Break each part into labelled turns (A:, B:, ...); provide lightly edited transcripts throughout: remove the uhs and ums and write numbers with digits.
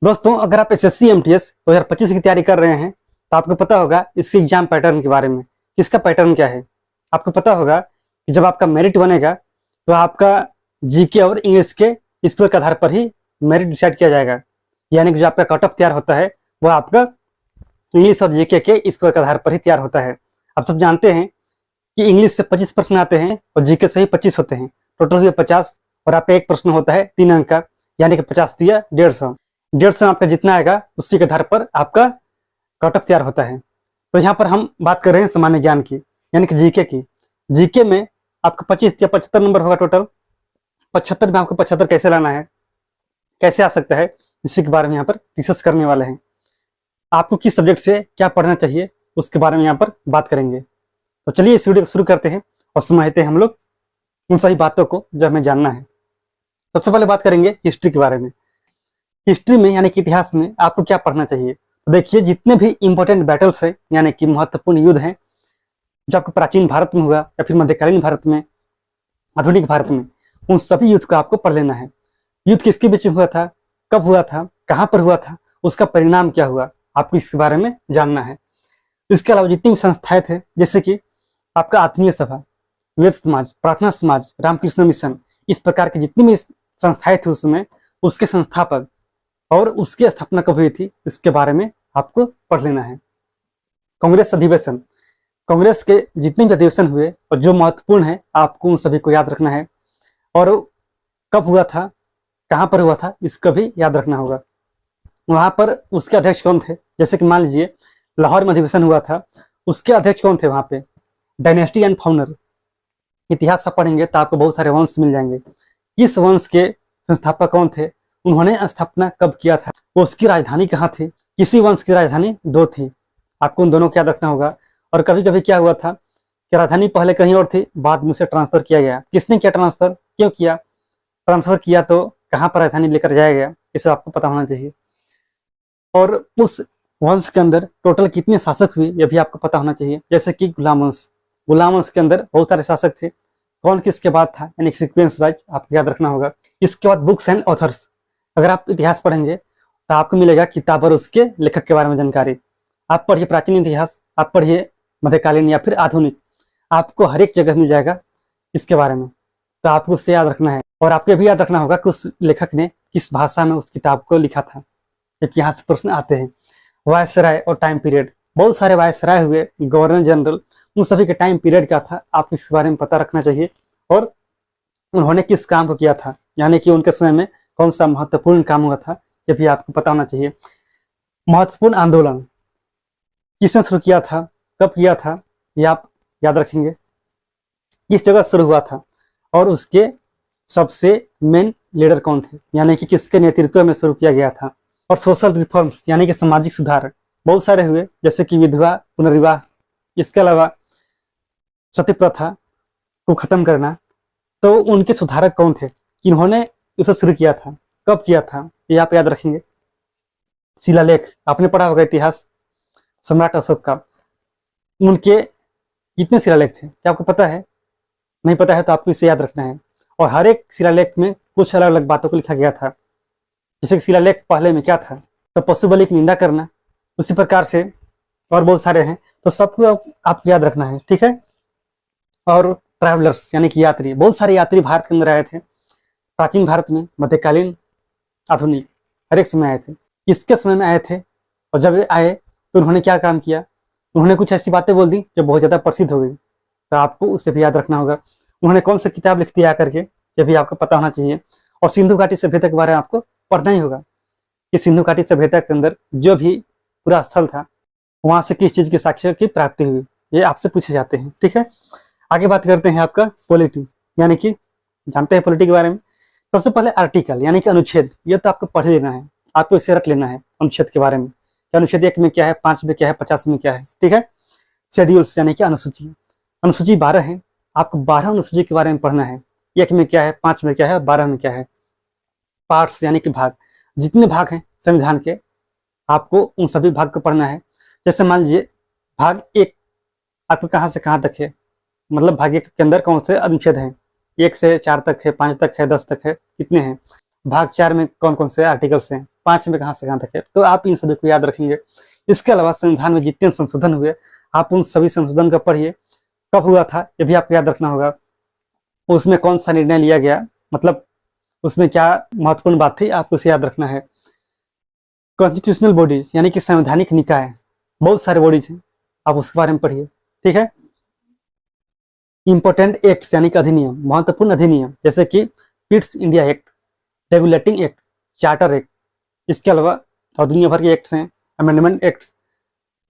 A: दोस्तों, अगर आप एसएससी एमटीएस 2025 की तैयारी कर रहे हैं तो आपको पता होगा इस एग्जाम पैटर्न के बारे में। इसका पैटर्न क्या है आपको पता होगा कि जब आपका मेरिट बनेगा तो आपका जीके और इंग्लिश के स्कोर के आधार पर ही मेरिट डिसाइड किया जाएगा। यानी कि जो आपका कट ऑफ तैयार होता है वह आपका इंग्लिश और जीके के स्कोर के आधार पर ही तैयार होता है। आप सब जानते हैं कि इंग्लिश से 25 प्रश्न आते हैं और जीके से ही 25 होते हैं, टोटल हुए 50 और आपका एक प्रश्न होता है 3 अंक का, यानी कि 50 दिया 150 आपका जितना आएगा उसी के आधार पर आपका कट ऑफ तैयार होता है। तो यहाँ पर हम बात कर रहे हैं सामान्य ज्ञान की, यानी कि जीके की। जीके में आपका 25 या 75 नंबर होगा टोटल। 75 में आपको 75 कैसे लाना है, कैसे आ सकता है, इसी के बारे में यहाँ पर डिस्कस करने वाले हैं। आपको किस सब्जेक्ट से क्या पढ़ना चाहिए उसके बारे में यहाँ पर बात करेंगे। तो चलिए इस वीडियो को शुरू करते हैं और समझते हैं हम लोग उन सभी बातों को जो हमें जानना है। सबसे पहले बात करेंगे हिस्ट्री के बारे में। हिस्ट्री में यानी कि इतिहास में आपको क्या पढ़ना चाहिए। तो देखिए, जितने भी इंपॉर्टेंट बैटल्स हैं यानी कि महत्वपूर्ण युद्ध हैं जो आपको प्राचीन भारत में हुआ या फिर मध्यकालीन भारत में, आधुनिक भारत में, उन सभी युद्ध को आपको पढ़ लेना है। युद्ध किसके बीच में हुआ था, कब हुआ था, कहाँ पर हुआ था, उसका परिणाम क्या हुआ, आपको इसके बारे में जानना है। इसके अलावा जितनी भी संस्थाएं थे, जैसे कि आपका आत्मीय सभा, वेद समाज, प्रार्थना समाज, रामकृष्ण मिशन, इस प्रकार की जितनी भी संस्थाएं थी उसमें, उसके संस्थापक और उसकी स्थापना कब हुई थी इसके बारे में आपको पढ़ लेना है। कांग्रेस अधिवेशन, कांग्रेस के जितने भी अधिवेशन हुए और जो महत्वपूर्ण है आपको उन सभी को याद रखना है, और कब हुआ था, कहाँ पर हुआ था, इसका भी याद रखना होगा। वहां पर उसके अध्यक्ष कौन थे, जैसे कि मान लीजिए लाहौर में अधिवेशन हुआ था, उसके अध्यक्ष कौन थे वहां पे, डायनेस्टी एंड फाउंडर। इतिहास आप पढ़ेंगे तो आपको बहुत सारे वंश मिल जाएंगे। किस वंश के संस्थापक कौन थे, उन्होंने स्थापना कब किया था, वो उसकी राजधानी कहाँ थी, किसी वंश की राजधानी 2 थी, आपको उन दोनों को याद रखना होगा। और कभी कभी क्या हुआ था कि राजधानी पहले कहीं और थी, बाद में उसे ट्रांसफर किया गया। किसने किया ट्रांसफर, क्यों किया, ट्रांसफर किया तो कहाँ पर राजधानी लेकर जाया गया, इसे आपको पता होना चाहिए। और उस वंश के अंदर टोटल कितने शासक हुए यह भी आपको पता होना चाहिए। जैसे कि गुलाम वंश, गुलाम वंश के अंदर बहुत सारे शासक थे, कौन किसके बाद था, यानी सीक्वेंस वाइज आपको याद रखना होगा। इसके बाद बुक्स एंड ऑथर्स, अगर आप इतिहास पढ़ेंगे तो आपको मिलेगा किताब और उसके लेखक के बारे में जानकारी। आप पढ़िए प्राचीन इतिहास, आप पढ़िए मध्यकालीन या फिर आधुनिक, आपको हर एक जगह मिल जाएगा इसके बारे में, तो आपको उससे याद रखना है। और आपको भी याद रखना होगा कि उस लेखक ने किस भाषा में उस किताब को लिखा था, क्योंकि यहाँ से प्रश्न आते हैं। वायसराय और टाइम पीरियड, बहुत सारे वायसराय हुए, गवर्नर जनरल, उन सभी के टाइम पीरियड क्या था आपको इसके बारे में पता रखना चाहिए। और उन्होंने किस काम को किया था, यानी कि उनके समय में कौन सा महत्वपूर्ण काम हुआ था, ये भी आपको पता होना चाहिए। महत्वपूर्ण आंदोलन किसने शुरू किया था, कब किया था, ये आप याद रखेंगे। किस जगह शुरू हुआ था और उसके सबसे मेन लीडर कौन थे, यानी कि किसके नेतृत्व में शुरू किया गया था। और सोशल रिफॉर्म्स यानी कि सामाजिक सुधार बहुत सारे हुए, जैसे कि विधवा पुनर्विवाह, इसके अलावा सती प्रथा को खत्म करना। तो उनके सुधारक कौन थे, किन्होंने उसे शुरू किया था, कब किया था, ये आप याद रखेंगे। शिलालेख आपने पढ़ा होगा इतिहास, सम्राट अशोक का, उनके कितने शिलालेख थे क्या आपको पता है, नहीं पता है तो आपको इसे याद रखना है। और हर एक शिलालेख में कुछ अलग अलग बातों को लिखा गया था। जैसे कि शिलालेख पहले में क्या था, तो पशु बलि की निंदा करना, उसी प्रकार से और बहुत सारे हैं, तो सबको आपको याद रखना है, ठीक है। और ट्रैवलर्स यानी कि यात्री, बहुत सारे यात्री भारत के अंदर आए थे, प्राचीन भारत में, मध्यकालीन, आधुनिक, हर एक समय आए थे। किसके समय में आए थे, और जब आए तो उन्होंने क्या काम किया, उन्होंने कुछ ऐसी बातें बोल दी जो बहुत ज़्यादा प्रसिद्ध हो गई, तो आपको उसे भी याद रखना होगा। उन्होंने कौन सा किताब लिख दिया करके, ये भी आपको पता होना चाहिए। और सिंधु घाटी सभ्यता के बारे में आपको पढ़ना ही होगा कि सिंधु घाटी सभ्यता के अंदर जो भी पूरा स्थल था वहाँ से किस चीज़ की साक्ष्य की प्राप्ति हुई, ये आपसे पूछे जाते हैं, ठीक है। आगे बात करते हैं आपका पॉलिटी, यानी कि जानते हैं पॉलिटी के बारे में। सबसे पहले आर्टिकल यानी कि अनुच्छेद, ये तो आपको पढ़ लेना है, आपको इसे रख लेना है अनुच्छेद के बारे में, कि अनुच्छेद 1 में क्या है, 5 में क्या है, 50 में क्या है, ठीक है। शेड्यूल्स यानी कि अनुसूची, अनुसूची 12 है, आपको 12 अनुसूची के बारे में पढ़ना है। 1 में क्या है, 5 में क्या है, 12 में क्या है। पार्ट्स यानी कि भाग, जितने भाग हैं संविधान के आपको उन सभी भाग को पढ़ना है। जैसे मान लीजिए भाग 1 आपको कहाँ से कहाँ तक है, मतलब भाग 1 के अंदर कौन से अनुच्छेद हैं, 1 से 4 तक है, 5 तक है, 10 तक है, कितने हैं। भाग 4 में कौन कौन से आर्टिकल्स हैं, 5 में कहाँ से कहाँ तक है, तो आप इन सभी को याद रखेंगे। इसके अलावा संविधान में जितने संशोधन हुए आप उन सभी संशोधन को पढ़िए, कब हुआ था ये भी आपको याद रखना होगा, उसमें कौन सा निर्णय लिया गया, मतलब उसमें क्या महत्वपूर्ण बात थी, आपको उसे याद रखना है। कॉन्स्टिट्यूशनल बॉडीज यानी कि संवैधानिक निकाय, बहुत सारे बॉडीज हैं, आप उसके बारे में पढ़िए, ठीक है। इंपॉर्टेंट एक्ट्स यानी कि अधिनियम, महत्वपूर्ण अधिनियम, जैसे कि Pitt's India act, regulating act, charter act, इसके अलावा और दुनिया भर के एक्ट्स हैं, अमेंडमेंट एक्ट्स,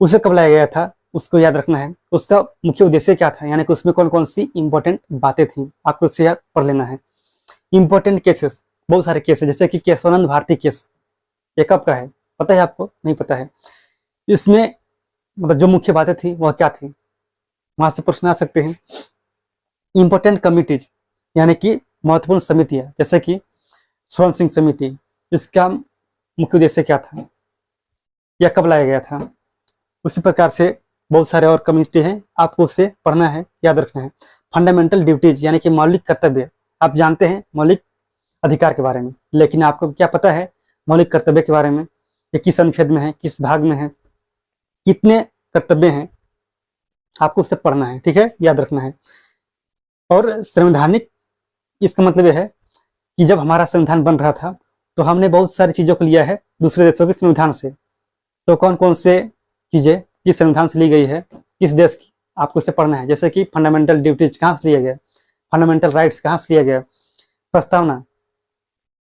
A: उसे कब लाया गया था उसको याद रखना है, उसका मुख्य उद्देश्य क्या था, यानी कि उसमें कौन कौन सी इंपॉर्टेंट बातें थी, आपको उसे याद पढ़ लेना है। इंपॉर्टेंट केसेस, बहुत सारे केस है, जैसे कि केशवानंद भारती केस, ये कब का है, पता है आपको, नहीं पता है। इसमें मतलब जो मुख्य बातें थी वह क्या थी, वहां से प्रश्न आ सकते हैं। इंपॉर्टेंट कमिटीज यानी कि महत्वपूर्ण समितियां, जैसे कि स्वर्ण सिंह समिति, इसका मुख्य उद्देश्य क्या था या कब लाया गया था। उसी प्रकार से बहुत सारे और कम्युनिटी हैं, आपको उसे पढ़ना है, याद रखना है। फंडामेंटल ड्यूटीज यानी कि मौलिक कर्तव्य, आप जानते हैं मौलिक अधिकार के बारे में, लेकिन आपको क्या पता है मौलिक कर्तव्य के बारे में, ये किस अनुच्छेद में है, किस भाग में है, कितने कर्तव्य हैं, आपको उसे पढ़ना है, ठीक है, याद रखना है। और संवैधानिक, इसका मतलब यह है कि जब हमारा संविधान बन रहा था तो हमने बहुत सारी चीजों को लिया है दूसरे देशों के संविधान से, तो कौन कौन से चीजें किस संविधान से ली गई है, किस देश की, आपको इसे पढ़ना है। जैसे कि फंडामेंटल ड्यूटीज कहाँ से लिया गया, फंडामेंटल राइट्स कहाँ से लिया गया, प्रस्तावना,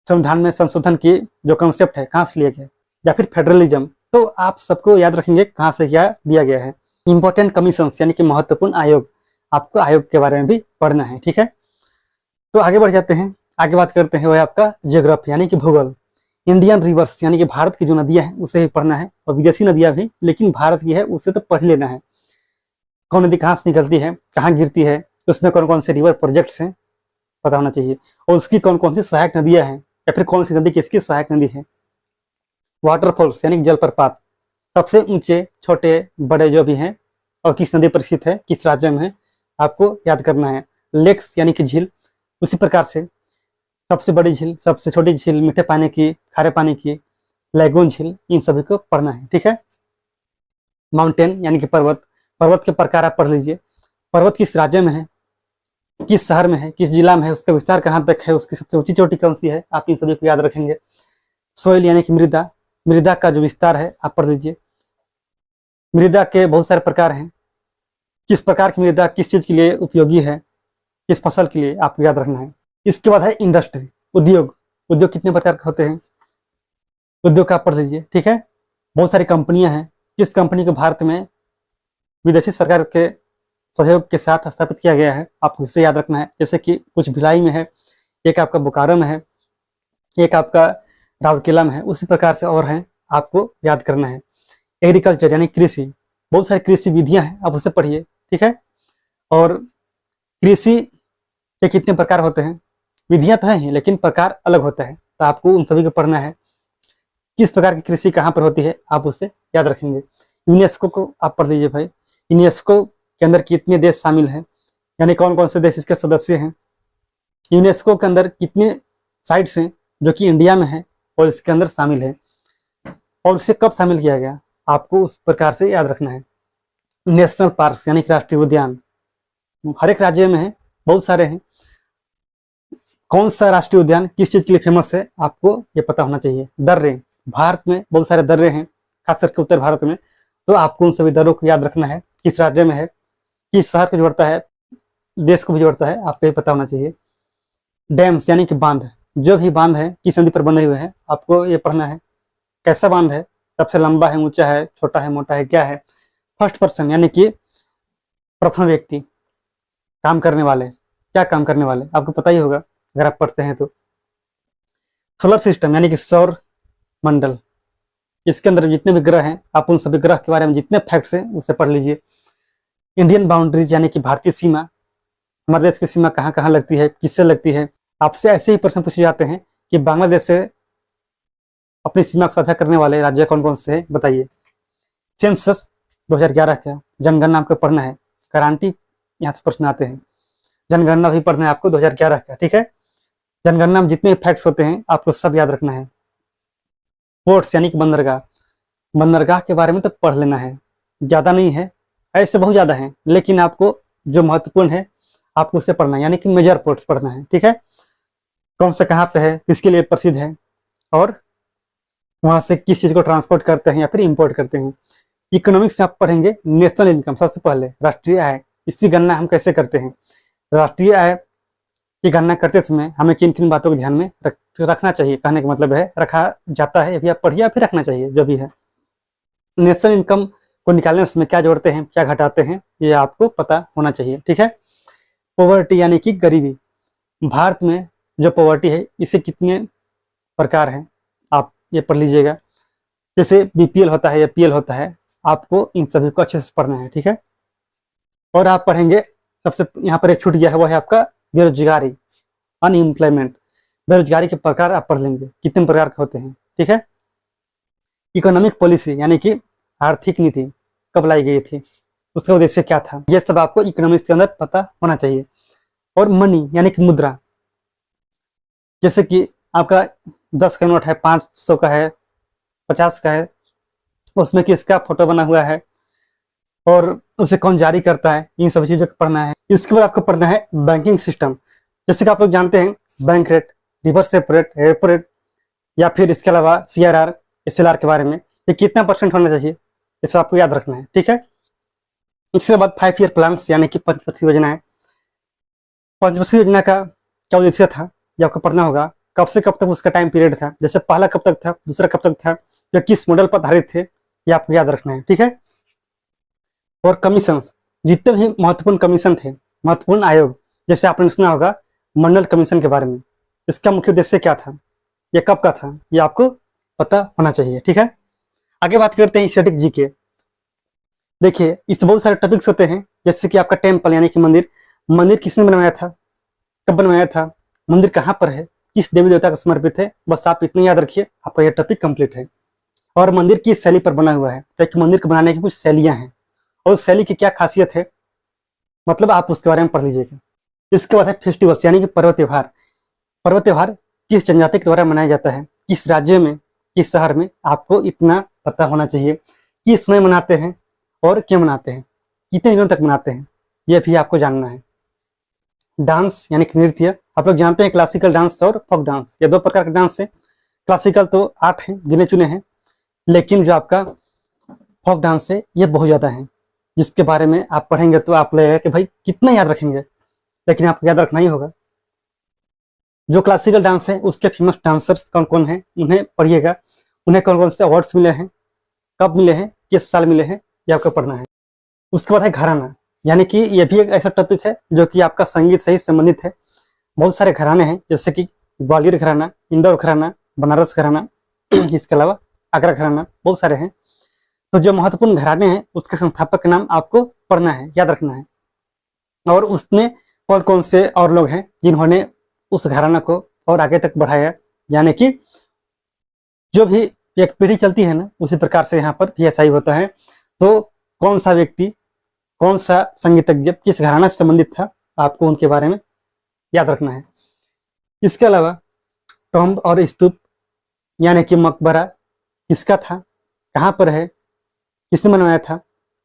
A: संविधान में संशोधन की जो कंसेप्ट है कहाँ से लिया गया, या फिर फेडरलिज्म, तो आप सबको याद रखेंगे कहाँ से क्या लिया गया है। इंपॉर्टेंट कमीशन यानी कि महत्वपूर्ण आयोग, आपको आयोग के बारे में भी पढ़ना है, ठीक है। तो आगे बढ़ जाते हैं, आगे बात करते हैं वह आपका ज्योग्राफी यानी कि भूगोल। इंडियन रिवर्स यानी कि भारत की जो नदियां हैं उसे ही पढ़ना है, और विदेशी नदियां भी, लेकिन भारत की है उसे तो पढ़ लेना है। कौन नदी कहाँ से निकलती है, कहाँ गिरती है, उसमें कौन कौन से रिवर प्रोजेक्ट्स हैं पता होना चाहिए, और उसकी कौन कौन सी सहायक नदियां हैं, या फिर कौन सी नदी किसकी सहायक नदी है। वाटरफॉल्स यानी जलप्रपात, सबसे ऊंचे छोटे बड़े जो भी हैं, और किस नदी पर स्थित है, किस राज्य में है, आपको याद करना है। लेक्स यानी कि झील, उसी प्रकार से सबसे बड़ी झील, सबसे छोटी झील, मीठे पानी की, खारे पानी की, लैगून झील, इन सभी को पढ़ना है, ठीक है। माउंटेन यानी कि पर्वत, पर्वत के प्रकार आप पढ़ लीजिए, पर्वत किस राज्य में है, किस शहर में है, किस जिला में है, उसका विस्तार कहाँ तक है, उसकी सबसे ऊंची चोटी कौन सी है, आप इन सभी को याद रखेंगे। सोइल यानी कि मृदा, मृदा का जो विस्तार है आप पढ़ लीजिए। मृदा के बहुत सारे प्रकार हैं, किस प्रकार की मृदा किस चीज के लिए उपयोगी है, किस फसल के लिए, आपको याद रखना है। इसके बाद है इंडस्ट्री, उद्योग, उद्योग कितने प्रकार के होते हैं, उद्योग का आप पढ़ लीजिए, ठीक है। बहुत सारी कंपनियां हैं, किस कंपनी को भारत में विदेशी सरकार के सहयोग के साथ स्थापित किया गया है, आपको इसे याद रखना है। जैसे कि कुछ भिलाई में है, एक आपका बोकारो में है, एक आपका राउरकेला में है, उसी प्रकार से और हैं, आपको याद करना है। एग्रीकल्चर यानी कृषि, बहुत सारी कृषि विधियां हैं, आप उसे पढ़िए, ठीक है। और कृषि के कितने प्रकार होते हैं, विधियां तो हैं लेकिन प्रकार अलग होता है, तो आपको उन सभी को पढ़ना है। किस प्रकार की कृषि कहाँ पर होती है, आप उसे याद रखेंगे। यूनेस्को को आप पढ़ लीजिए भाई, यूनेस्को के अंदर कितने देश शामिल हैं, यानी कौन कौन से देश इसके सदस्य हैं। यूनेस्को के अंदर कितने साइट्स हैं जो कि इंडिया में है और इसके अंदर शामिल है, और इसे कब शामिल किया गया, आपको उस प्रकार से याद रखना है। नेशनल पार्क यानी कि राष्ट्रीय उद्यान, हर एक राज्य में है, बहुत सारे हैं। कौन सा राष्ट्रीय उद्यान किस चीज के लिए फेमस है, आपको ये पता होना चाहिए। दर्रे, भारत में बहुत सारे दर्रे हैं, खास करके उत्तर भारत में, तो आपको उन सभी दर्रों को याद रखना है, किस राज्य में है, किस शहर को जोड़ता है, देश को भी जोड़ता है, आपको ये पता होना चाहिए। डैम्स यानी कि बांध, जो भी बांध है किस नदी पर बने हुए हैं, आपको ये पढ़ना है। कैसा बांध है, सबसे लंबा है, ऊंचा है, छोटा है, मोटा है, क्या है। फर्स्ट पर्सन यानी कि प्रथम व्यक्ति, काम करने वाले, क्या काम करने वाले, आपको पता ही होगा अगर आप पढ़ते हैं तो। सोलर सिस्टम यानी कि सौर मंडल, इसके अंदर जितने भी ग्रह हैं, आप उन सभी ग्रह के बारे में जितने फैक्ट्स हैं उसे पढ़ लीजिए। इंडियन बाउंड्रीज यानी कि भारतीय सीमा, हमारे देश की सीमा कहाँ कहाँ लगती है, किससे लगती है। आपसे ऐसे ही प्रश्न पूछे जाते हैं कि बांग्लादेश से अपनी सीमा को साझा करने वाले राज्य कौन कौन से हैं, बताइए। सेंसस 2011 का जनगणना आपको पढ़ना है, गारंटी यहाँ से प्रश्न आते हैं, जनगणना भी पढ़ना है आपको 2011 का, ठीक है। जनगणना में जितने फैक्ट्स होते हैं आपको सब याद रखना है। पोर्ट्स यानी कि बंदरगाह, बंदरगाह के बारे में तो पढ़ लेना है, ज़्यादा नहीं है, ऐसे बहुत ज़्यादा है, लेकिन आपको जो महत्वपूर्ण है आपको उसे पढ़ना है, यानी कि मेजर पोर्ट्स पढ़ना है। ठीक है, कौन सा कहाँ पे है, किसके लिए प्रसिद्ध है, और वहाँ से किस चीज़ को ट्रांसपोर्ट करते हैं या फिर इंपोर्ट करते हैं। इकोनॉमिक्स आप पढ़ेंगे नेशनल इनकम, सबसे पहले राष्ट्रीय आय, इसकी गणना हम कैसे करते हैं। राष्ट्रीय आय की गणना करते समय हमें किन किन बातों को ध्यान में रखना चाहिए, कहने का मतलब है रखा जाता है, या पढ़िए फिर रखना चाहिए जो भी है। नेशनल इनकम को निकालने समय क्या जोड़ते हैं क्या घटाते हैं ये आपको पता होना चाहिए। ठीक है, पॉवर्टी यानी कि गरीबी, भारत में जो पॉवर्टी है इसे कितने प्रकार हैं आप ये पढ़ लीजिएगा, जैसे बीपीएल होता है या पीएल होता है, आपको इन सभी को अच्छे से पढ़ना है। ठीक है, और आप पढ़ेंगे सबसे यहाँ पर एक छूट गया है, वो है आपका बेरोजगारी, अनएम्प्लॉयमेंट। बेरोजगारी के प्रकार आप पढ़ लेंगे कितने प्रकार के होते हैं। ठीक है, इकोनॉमिक पॉलिसी यानी कि आर्थिक नीति कब लाई गई थी, उसका उद्देश्य क्या था, ये सब आपको इकोनॉमिक्स के अंदर पता होना चाहिए। और मनी यानी कि मुद्रा, जैसे कि आपका 10 का नोट है, 500 का है, 50 का है, उसमें किसका फोटो बना हुआ है और उसे कौन जारी करता है, इन सभी चीजों को पढ़ना है। इसके बाद आपको पढ़ना है बैंकिंग सिस्टम, जैसे कि आप लोग जानते हैं bank rate, reverse repo rate, repo rate, या फिर इसके अलावा CRR, SLR के बारे में, ये कितना % होना चाहिए, इसे आपको याद रखना है। ठीक है, इसके बाद 5 ईयर प्लान यानी कि पंचवर्षीय योजना है। पंचवर्षीय योजना का क्या उद्देश्य था ये आपको पढ़ना होगा, कब से कब तक उसका टाइम पीरियड था, जैसे पहला कब तक था, दूसरा कब तक था, या किस मॉडल पर आधारित थे, ये आपको याद रखना है। ठीक है, और कमीशन, जितने भी महत्वपूर्ण कमीशन थे, महत्वपूर्ण आयोग, जैसे आपने सुना होगा मंडल कमीशन के बारे में, इसका मुख्य उद्देश्य क्या था, ये कब का था, ये आपको पता होना चाहिए। ठीक है, आगे बात करते हैं स्टैटिक जीके। देखिए इस बहुत सारे टॉपिक्स होते हैं, जैसे कि आपका टेम्पल यानी कि मंदिर, मंदिर किसने बनवाया था, कब बनवाया था, मंदिर कहाँ पर है, किस देवी देवता को समर्पित है, बस आप इतना याद रखिए, आपका यह टॉपिक कंप्लीट है। और मंदिर किस शैली पर बना हुआ है, ताकि मंदिर को बनाने की कुछ शैलियां हैं, और उस शैली की क्या खासियत है, मतलब आप उसके बारे में पढ़ लीजिएगा। इसके बाद है फेस्टिवल्स यानी कि पर्व त्योहार। पर्व त्योहार किस जनजाति के द्वारा मनाया जाता है, किस राज्य में, किस शहर में, आपको इतना पता होना चाहिए, किस समय मनाते हैं और क्यों मनाते हैं, कितने दिनों तक मनाते हैं, यह भी आपको जानना है। डांस यानी कि नृत्य, आप लोग जानते हैं क्लासिकल डांस और फोक डांस, ये 2 प्रकार के डांस है। क्लासिकल तो 8 हैं, गिने चुने हैं, लेकिन जो आपका फोक डांस है ये बहुत ज्यादा है, जिसके बारे में आप पढ़ेंगे तो आप लगेगा कि भाई कितना याद रखेंगे, लेकिन आपको याद रखना ही होगा। जो क्लासिकल डांस है उसके फेमस डांसर्स कौन कौन हैं उन्हें पढ़िएगा, उन्हें कौन कौन से अवार्ड्स मिले हैं, कब मिले हैं, किस साल मिले हैं, ये आपको पढ़ना है। उसके बाद है घराना, यानी कि यह भी एक ऐसा टॉपिक है जो कि आपका संगीत से ही संबंधित है। बहुत सारे घराने हैं, जैसे कि ग्वालियर घराना, इंदौर घराना, बनारस घराना, इसके अलावा आगरा घराना, बहुत सारे हैं। तो जो महत्वपूर्ण घराने हैं उसके संस्थापक का नाम आपको पढ़ना है, याद रखना है, और उसमें कौन कौन से और लोग हैं जिन्होंने उस घराना को और आगे तक बढ़ाया, यानी कि जो भी एक पीढ़ी चलती है ना, उसी प्रकार से यहाँ पर भी ऐसा ही होता है। तो कौन सा व्यक्ति, कौन सा संगीतज्ञ किस घराना से संबंधित था, आपको उनके बारे में याद रखना है। इसके अलावा टॉम्ब और स्तूप यानी कि मकबरा किसका था, कहाँ पर है, किसने बनवाया था,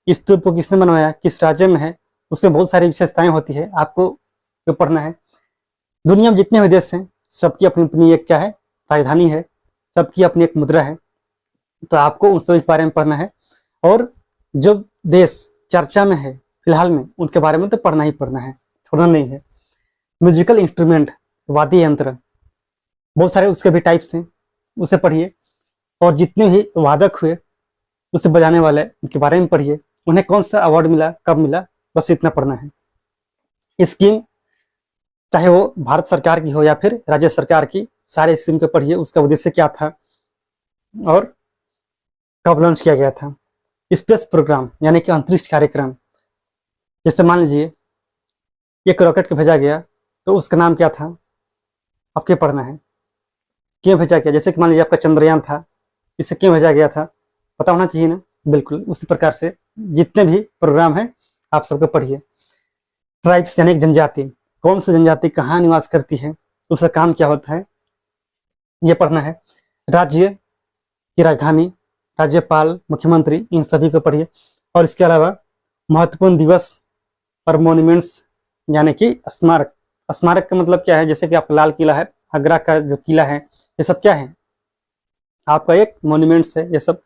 A: स्तूप को किसने बनवाया, किस राज्य में है, उसमें बहुत सारी विशेषताएं होती है, आपको जो पढ़ना है। दुनिया में जितने भी देश हैं सबकी अपनी अपनी एक क्या है, राजधानी है, सबकी अपनी एक मुद्रा है, तो आपको उन सभी के बारे में पढ़ना है। और जो देश चर्चा में है फिलहाल में उनके बारे में तो पढ़ना ही पढ़ना है, छोड़ना नहीं है। म्यूजिकल इंस्ट्रूमेंट, वाद्य यंत्र, बहुत सारे उसके भी टाइप्स हैं, उसे पढ़िए। और जितने भी वादक हुए उसे बजाने वाले उनके बारे में पढ़िए, उन्हें कौन सा अवार्ड मिला, कब मिला, बस इतना पढ़ना है। स्कीम चाहे वो भारत सरकार की हो या फिर राज्य सरकार की, सारे स्कीम को पढ़िए, उसका उद्देश्य क्या था और कब लॉन्च किया गया था। स्पेस प्रोग्राम यानी कि अंतरिक्ष कार्यक्रम, जैसे मान लीजिए एक रॉकेट को भेजा गया तो उसका नाम क्या था, आपके पढ़ना है, क्यों भेजा गया, जैसे कि मान लीजिए आपका चंद्रयान था, इसे क्यों भेजा गया था, पता होना चाहिए ना, बिल्कुल उसी प्रकार से जितने भी प्रोग्राम हैं आप सबको पढ़िए। ट्राइब्स यानी जनजाति, कौन सी जनजाति कहाँ निवास करती है, उसका काम क्या होता है, ये पढ़ना है। राज्य की राजधानी, राज्यपाल, मुख्यमंत्री, इन सभी को पढ़िए। और इसके अलावा महत्वपूर्ण दिवस और मॉन्यूमेंट्स यानी कि स्मारक। स्मारक का मतलब क्या है, जैसे कि आपका लाल किला है, आगरा का जो किला है, ये सब क्या है, आपका एक मॉन्यूमेंट्स है ये सब।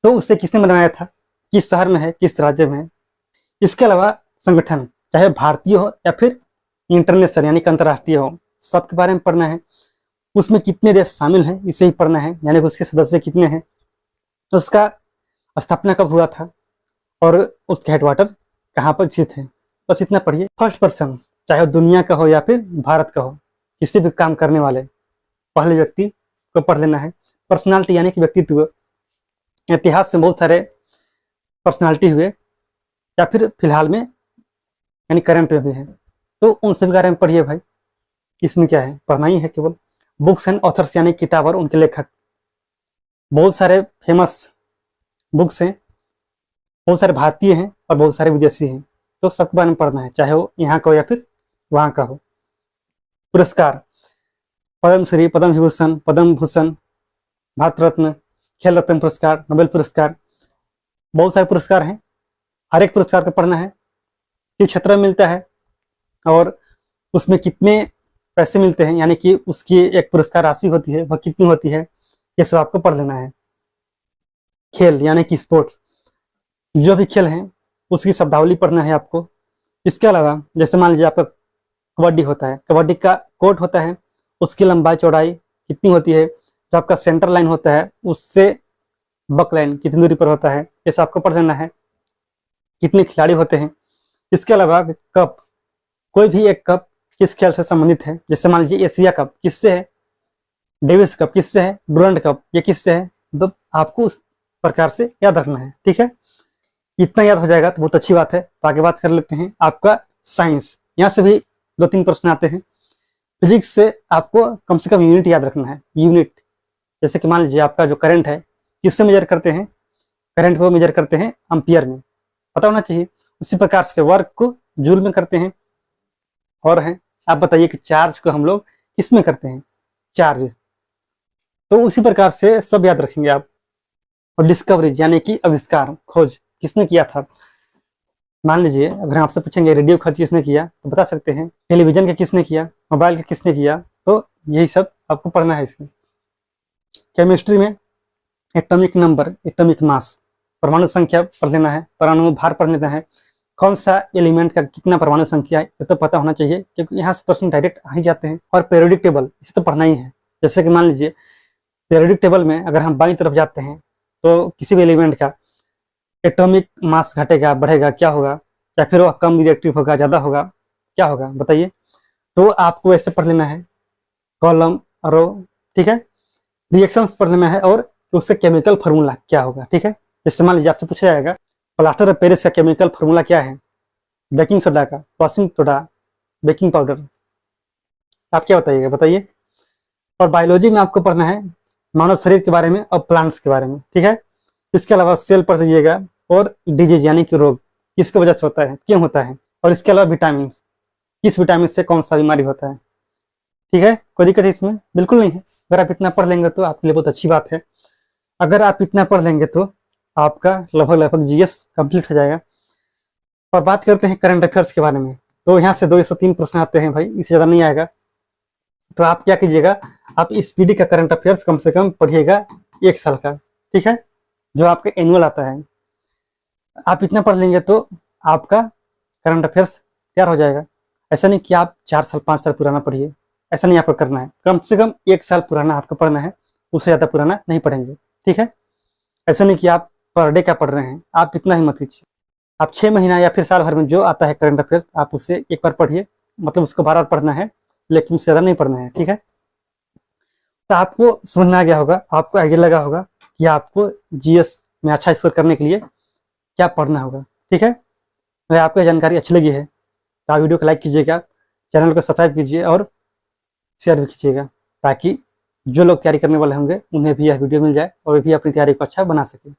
A: तो उसे किसने बनाया था, किस शहर में है, किस राज्य में है। इसके अलावा संगठन, चाहे भारतीय हो या फिर इंटरनेशनल यानी कि अंतर्राष्ट्रीय हो, सबके बारे में पढ़ना है। उसमें कितने देश शामिल हैं इसे ही पढ़ना है, यानी कि उसके सदस्य कितने हैं, तो उसका स्थापना कब हुआ था और उसके हेडक्वार्टर कहाँ पर स्थित है। बस इतना पढ़िए। फर्स्ट पर्सन, चाहे दुनिया का हो या फिर भारत का हो, किसी भी काम करने वाले पहले व्यक्ति को पढ़ लेना है। पर्सनालिटी यानी कि व्यक्तित्व, इतिहास से बहुत सारे पर्सनालिटी हुए या फिर फिलहाल में यानी करंट में भी है, तो उन सभी बारे में पढ़िए भाई। इसमें क्या है, पढ़ना ही है केवल। बुक्स एंड ऑथर्स यानी किताब और उनके लेखक, बहुत सारे फेमस बुक्स हैं, बहुत सारे भारतीय हैं और बहुत सारे विदेशी हैं, तो सबके बारे में पढ़ना है, चाहे वो यहाँ का हो या फिर वहाँ का हो। पुरस्कार, पद्मश्री, पद्म विभूषण, पद्म भूषण, भारत रत्न, खेल रत्न पुरस्कार, नोबेल पुरस्कार, बहुत सारे पुरस्कार हैं। हर एक पुरस्कार को पढ़ना है, किस क्षेत्र में मिलता है और उसमें कितने पैसे मिलते हैं, यानी कि उसकी एक पुरस्कार राशि होती है वह कितनी होती है, ये सब आपको पढ़ लेना है। खेल यानी कि स्पोर्ट्स, जो भी खेल हैं उसकी शब्दावली पढ़ना है आपको। इसके अलावा जैसे मान लीजिए आपका कबड्डी होता है, कबड्डी का कोर्ट होता है, उसकी लंबाई चौड़ाई कितनी होती है, जो आपका सेंटर लाइन होता है उससे बक लाइन कितनी दूरी पर होता है, ये सब आपको पढ़ लेना है। कितने खिलाड़ी होते हैं। इसके अलावा कप, कोई भी एक कप किस खेल से संबंधित है, जैसे मान लीजिए एशिया कप किससे है, डेविस कप किससे है, डुरंड कप ये किससे है, तो आपको उस प्रकार से याद रखना है। ठीक है, इतना याद हो जाएगा तो बहुत अच्छी बात है। तो आगे बात कर लेते हैं आपका साइंस, यहाँ से भी 2-3 प्रश्न आते हैं। फिजिक्स से आपको कम से कम यूनिट याद रखना है। यूनिट जैसे कि मान लीजिए आपका जो करंट है किससे मेजर करते हैं, करंट को मेजर करते हैं एम्पियर में, पता होना चाहिए। उसी प्रकार से वर्क को जूल में करते हैं। और है, आप बताइए कि चार्ज को हम लोग किस में करते हैं, चार्ज। तो उसी प्रकार से सब याद रखेंगे आप। और डिस्कवरी यानी कि आविष्कार, खोज किसने किया था। मान लीजिए अगर आपसे पूछेंगे रेडियो खोज किसने किया, तो बता सकते हैं। टेलीविजन का किसने किया, मोबाइल का किसने किया, तो यही सब आपको पढ़ना है इसमें। केमिस्ट्री में एटॉमिक नंबर, एटॉमिक मास, परमाणु संख्या पढ़ लेना है, परमाणु भार पढ़ लेना है, कौन सा एलिमेंट का कितना परमाणु संख्या है ये तो पता होना चाहिए, क्योंकि यहाँ से प्रश्न डायरेक्ट आ ही जाते हैं। और पीरियोडिक टेबल इसे तो पढ़ना ही है। जैसे कि मान लीजिए पीरियोडिक टेबल में अगर हम बाईं तरफ जाते हैं तो किसी भी एलिमेंट का एटॉमिक मास घटेगा, बढ़ेगा, क्या होगा, या फिर वह कम रिएक्टिव होगा, ज्यादा होगा, क्या होगा बताइए। तो आपको ऐसे पढ़ लेना है, कॉलम रो। ठीक है, रिएक्शंस पढ़ लेना है और उसका केमिकल फार्मूला क्या होगा। ठीक है, जैसे मान लीजिए आपसे पूछा जाएगा प्लास्टर ऑफ पेरिस का केमिकल फार्मूला क्या है, बेकिंग सोडा का, वॉशिंग सोडा, बेकिंग पाउडर, आप क्या बताइएगा, बताइए। और बायोलॉजी में आपको पढ़ना है मानव शरीर के बारे में और प्लांट्स के बारे में। ठीक है, इसके अलावा सेल पढ़ लीजिएगा और डिजीज यानी कि रोग किसकी वजह से होता है, क्यों होता है। और इसके अलावा विटामिन, किस विटामिन से कौन सा बीमारी होता है। ठीक है, कोई दिक्कत इसमें बिल्कुल नहीं है। अगर आप इतना पढ़ लेंगे तो आपके लिए बहुत अच्छी बात है। अगर आप इतना पढ़ लेंगे तो आपका लगभग जीएस कंप्लीट हो जाएगा। और बात करते हैं करंट अफेयर्स के बारे में, तो यहाँ से 2 से 3 प्रश्न आते हैं भाई, इससे ज़्यादा नहीं आएगा। तो आप क्या कीजिएगा, आप इस पीडी का करंट अफेयर्स कम से कम पढ़िएगा 1 साल का। ठीक है, जो आपका एनुअल आता है, आप इतना पढ़ लेंगे तो आपका करंट अफेयर्स तैयार हो जाएगा। ऐसा नहीं कि आप 4 साल 5 साल पुराना पढ़िए, ऐसा नहीं आपको करना है। कम से कम 1 साल पुराना आपको पढ़ना है, उससे ज़्यादा पुराना नहीं पढ़ेंगे। ठीक है, ऐसा नहीं कि आप पर डे क्या पढ़ रहे हैं, आप इतना ही मत कीजिए। आप 6 महीना या फिर साल भर में जो आता है करंट अफेयर्स आप उसे एक बार पढ़िए, मतलब उसको बार बार पढ़ना है, लेकिन उससे ज़्यादा नहीं पढ़ना है। ठीक है, तो आपको समझ में आ गया होगा, आपको आइडिया लगा होगा कि आपको जीएस में अच्छा स्कोर करने के लिए क्या पढ़ना होगा। ठीक है, अगर आपको जानकारी अच्छी लगी है तो आप वीडियो को लाइक कीजिएगा, चैनल को सब्सक्राइब कीजिए और शेयर भी कीजिएगा, ताकि जो लोग तैयारी करने वाले होंगे उन्हें भी यह वीडियो मिल जाए और वे भी अपनी तैयारी को अच्छा बना सके।